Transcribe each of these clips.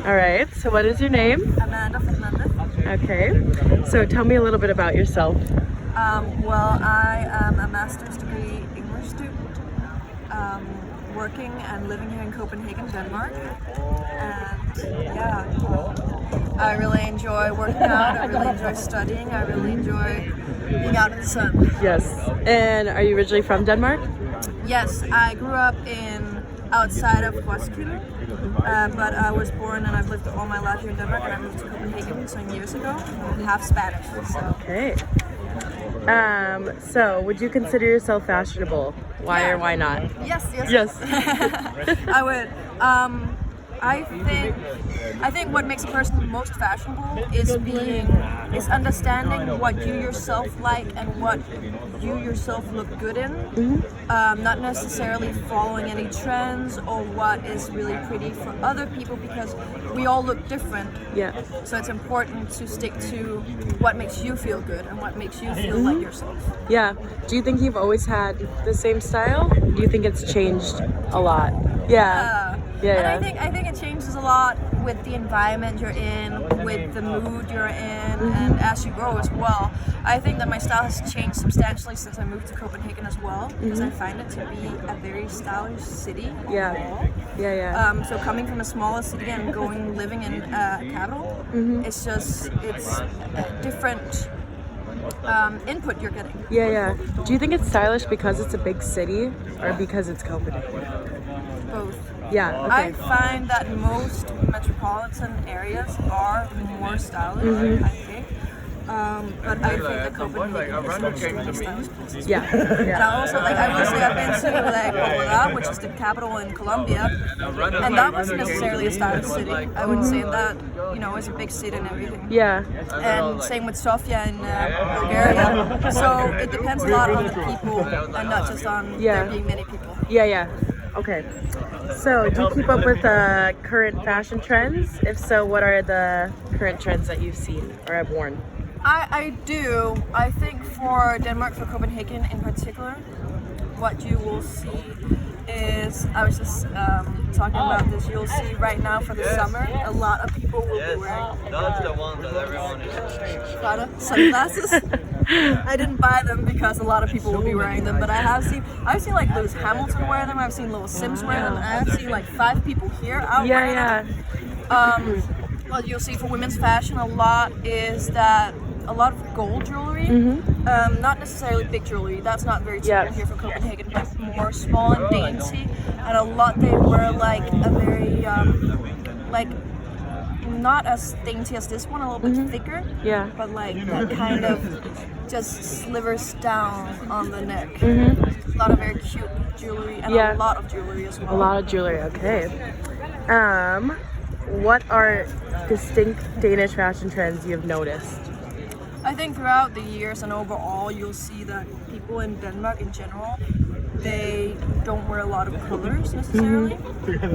All right, so what is your name? Amanda Fernandez. Okay, so tell me a little bit about yourself. Well, I am a master's degree English student, working and living here in Copenhagen, Denmark. And yeah, I really enjoy working out, I really enjoy studying, I really enjoy being out in the sun. Yes, and are you originally from Denmark? Yes, I grew up outside of Fshion, but I was born and I've lived all my life here in Denmark, and I moved to Copenhagen some years ago. I'm half Spanish, so. Okay. So would you consider yourself fashionable? Why or why not? Yes. Yes. I would. I think what makes a person most fashionable is understanding what you yourself like and what you yourself look good in. Not necessarily following any trends or what is really pretty for other people, because we all look different. Yeah. So it's important to stick to what makes you feel good and what makes you feel like yourself. Yeah. Do you think you've always had the same style? Do you think it's changed a lot? Yeah. And I think it changes a lot with the environment you're in, with the mood you're in, and as you grow as well. I think that my style has changed substantially since I moved to Copenhagen as well, because I find it to be a very stylish city overall. Yeah. So coming from a smaller city and living in a capital, it's a different input you're getting. Yeah. Do you think it's stylish because it's a big city or because it's Copenhagen? Both. Yeah, okay. I find that most metropolitan areas are more stylish, I think. But I think that Copenhagen is extremely stylish places. Yeah. And I also, I will say, I've been to Bogota, which is the capital in Colombia, and that wasn't necessarily a stylish city. I wouldn't say that, it's a big city and everything. Yeah. And same with Sofia in Bulgaria. So it depends a lot on the people and not just on there being many people. Yeah. Okay. So, do you keep up with current fashion trends? If so, what are the current trends that you've seen or have worn? I do. I think for Denmark, for Copenhagen in particular, what you will see is, I was just talking about this, you'll see right now for the summer, a lot of people will be wearing That's the one that everyone is Prada sunglasses. I didn't buy them because a lot of people will be wearing them, but I've seen like Lewis Hamilton wear them, I've seen Little Sims wear them, and I've seen like 5 people here out wearing them. What you'll see for women's fashion a lot is that a lot of gold jewelry, not necessarily big jewelry, that's not very typical here for Copenhagen, but more small and dainty, and a lot they wear like a very, not as dainty as this one, a little bit thicker, but like that kind of just slivers down on the neck. A lot of very cute jewelry, and a lot of jewelry as well. A lot of jewelry, okay. What are distinct Danish fashion trends you've noticed? I think throughout the years and overall, you'll see that people in Denmark in general, they don't wear a lot of colors necessarily,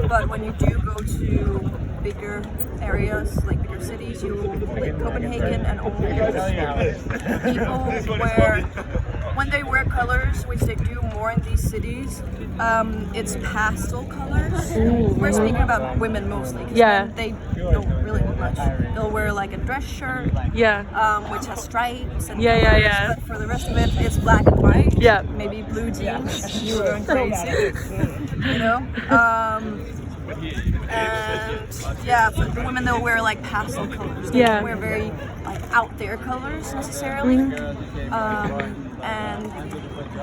but when you do go to bigger areas, like bigger cities, like Copenhagen and Aarhus, people when they wear colors, which they do more in these cities, it's pastel colors. We're speaking about women mostly, because they don't really wear much. They'll wear like a dress shirt, which has stripes and colors, but for the rest of it, it's black and white. Maybe blue jeans. You were going crazy, And for the women, they'll wear like pastel colors. They don't wear very like out there colors necessarily. And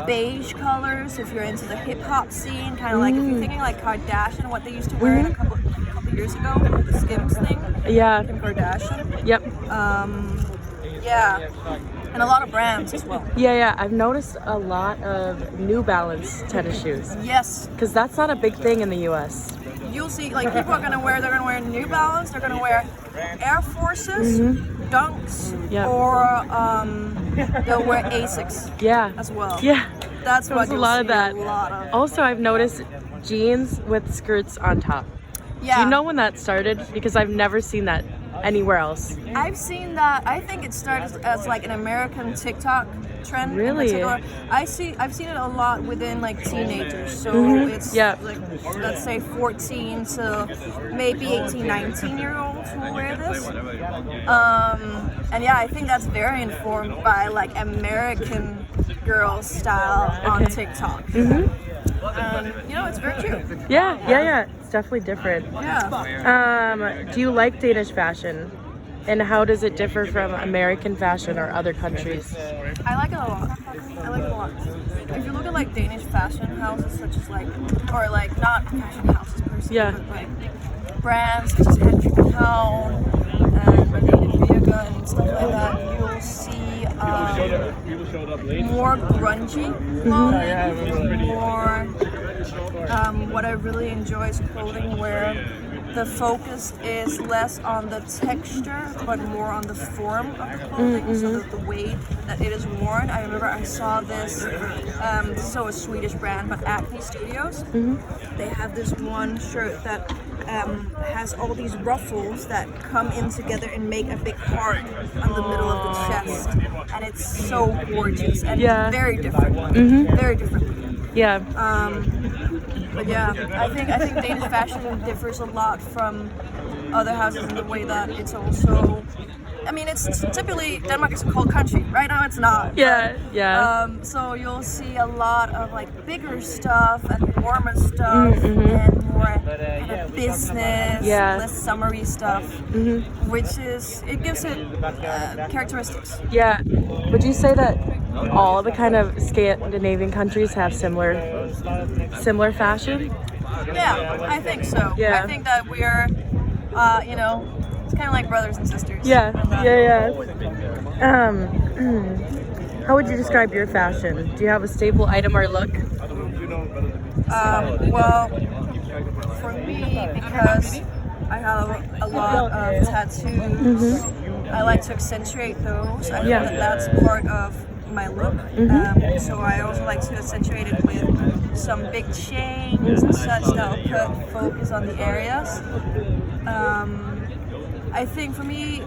beige colors if you're into the hip hop scene, kind of like if you're thinking like Kardashian, what they used to wear a couple years ago, the Skims thing. Kim Kardashian. And a lot of brands as well. I've noticed a lot of New Balance tennis shoes. Yes. Because that's not a big thing in the US. You'll see, like, people are gonna wear New Balance, they're gonna wear Air Forces, Dunks, or they'll wear Asics as well. That's what you'll see a lot of. Also, I've noticed jeans with skirts on top. Do you know when that started? Because I've never seen that anywhere else? I've seen that. I think it started as like an American TikTok trend. Really? In particular. I've seen it a lot within like teenagers. So it's like, let's say 14 to maybe 18, 19-year-olds who wear this. And yeah, I think that's very informed by like American girl style on TikTok. You know, it's very cute. Yeah. It's definitely different. Yeah. Do you like Danish fashion? And how does it differ from American fashion or other countries? I like it a lot. If you look at like Danish fashion houses, such as like, or like not fashion houses per se, but like brands such as Freetown and and stuff like that, you'll see more grungy clothing, more what I really enjoy is clothing where the focus is less on the texture but more on the form of the clothing, so the way that it is worn. I remember I saw this, this is a Swedish brand, but Acne Studios. They have this one shirt that has all these ruffles that come in together and make a big heart on the middle of the chest, and it's so gorgeous and very different. Very different. Yeah. But yeah, I think Danish fashion differs a lot from other houses in the way that it's also. I mean, it's typically Denmark is a cold country. Right now, it's not. So you'll see a lot of like bigger stuff and warmer stuff and more kind of business, less summery stuff, which is it gives it characteristics. Yeah. Would you say that all the kind of Scandinavian countries have similar fashion? Yeah, I think so. Yeah. I think that we're, you know, it's kind of like brothers and sisters. Yeah. How would you describe your fashion? Do you have a staple item or look? Well, for me, because I have a lot of tattoos, I like to accentuate those. I feel that that's part of my look. So I also like to accentuate it with some big chains and such that'll put focus on the areas. I think for me,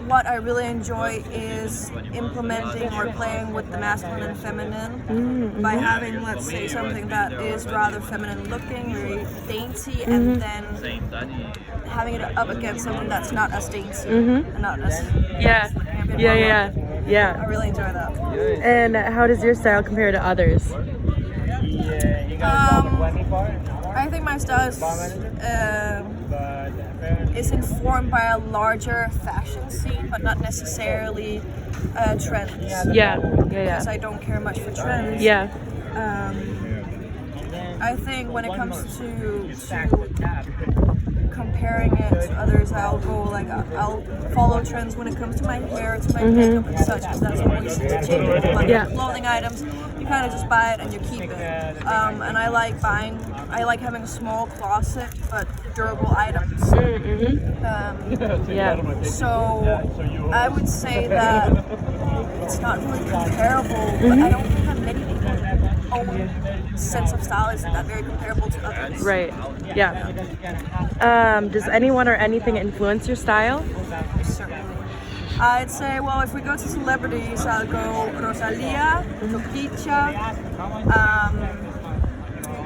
what I really enjoy is implementing or playing with the masculine and feminine by having, let's say, something that is rather feminine looking, very dainty, and then having it up against something that's not as dainty and not as Yeah. I really enjoy that. And how does your style compare to others? I think my style is informed by a larger fashion scene, but not necessarily trends. Because I don't care much for trends. I think when it comes to comparing it to others, I'll follow trends when it comes to my hair, to my makeup and such, because that's always changing. But clothing items, you kind of just buy it and you keep it. And I like having a small closet, but durable items. So I would say that it's not really comparable, but I don't think that many people's own sense of style is that very comparable to others. Right. Yeah. Does anyone or anything influence your style? Certainly. I'd say, well, if we go to celebrities, I'll go Rosalia, Topicha.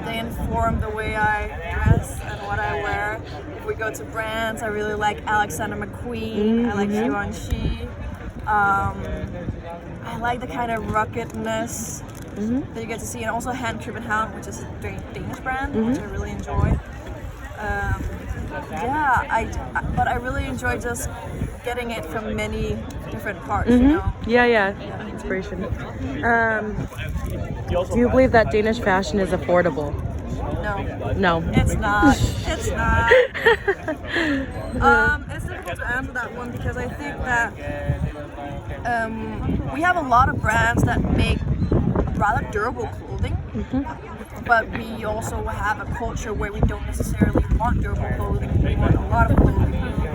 They inform the way I dress and what I wear. If we go to brands, I really like Alexander McQueen. I like Givenchy. I like the kind of ruggedness that you get to see, and also Hand Hound, which is a Danish brand, which I really enjoy. But I really enjoy just getting it from many different parts, you know? Yeah. Inspiration. Do you believe that Danish fashion is affordable? No. It's not. It's not. It's difficult to answer that one because I think that we have a lot of brands that make rather durable clothing, but we also have a culture where we don't necessarily want durable clothing. We want a lot of clothing.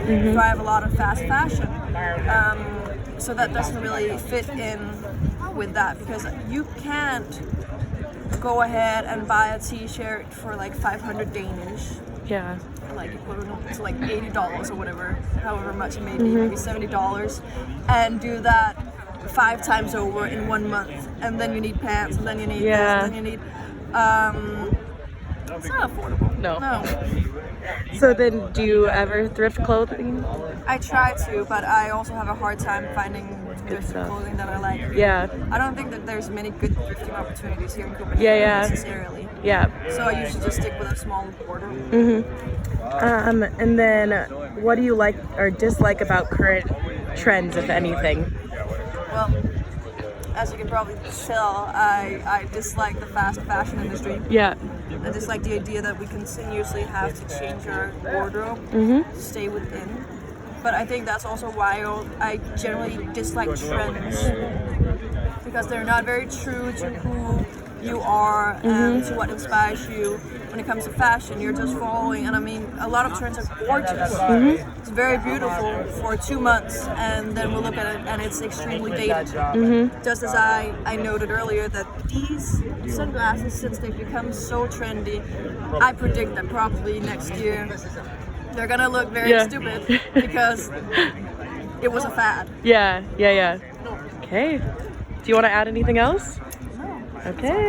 We drive a lot of fast fashion. So that doesn't really fit in with that because you can't go ahead and buy a t-shirt for like 500 Danish Yeah. like equivalent to like $80 or whatever, however much it may be, maybe $70, and do that 5 times over in 1 month. And then you need pants, and then you need this, and then you need. It's not affordable. No. So then, do you ever thrift clothing? I try to, but I also have a hard time finding thrift stuff. clothing that I like. Yeah. I don't think that there's many good thrifting opportunities here in Copenhagen necessarily. Yeah. So I usually just stick with a small wardrobe. And then, what do you like or dislike about current trends, if anything? Well, as you can probably tell, I dislike the fast fashion industry. Yeah. I dislike the idea that we continuously have to change our wardrobe to stay within. But I think that's also why I generally dislike trends, because they're not very true to who you are and to what inspires you. When it comes to fashion, you're just following, and I mean, a lot of trends are gorgeous. It's very beautiful for 2 months, and then we'll look at it and it's extremely dated. Just as I noted earlier that these sunglasses, since they've become so trendy, I predict that probably next year they're gonna look very stupid because it was a fad. Yeah. Okay. Do you want to add anything else? No. Okay.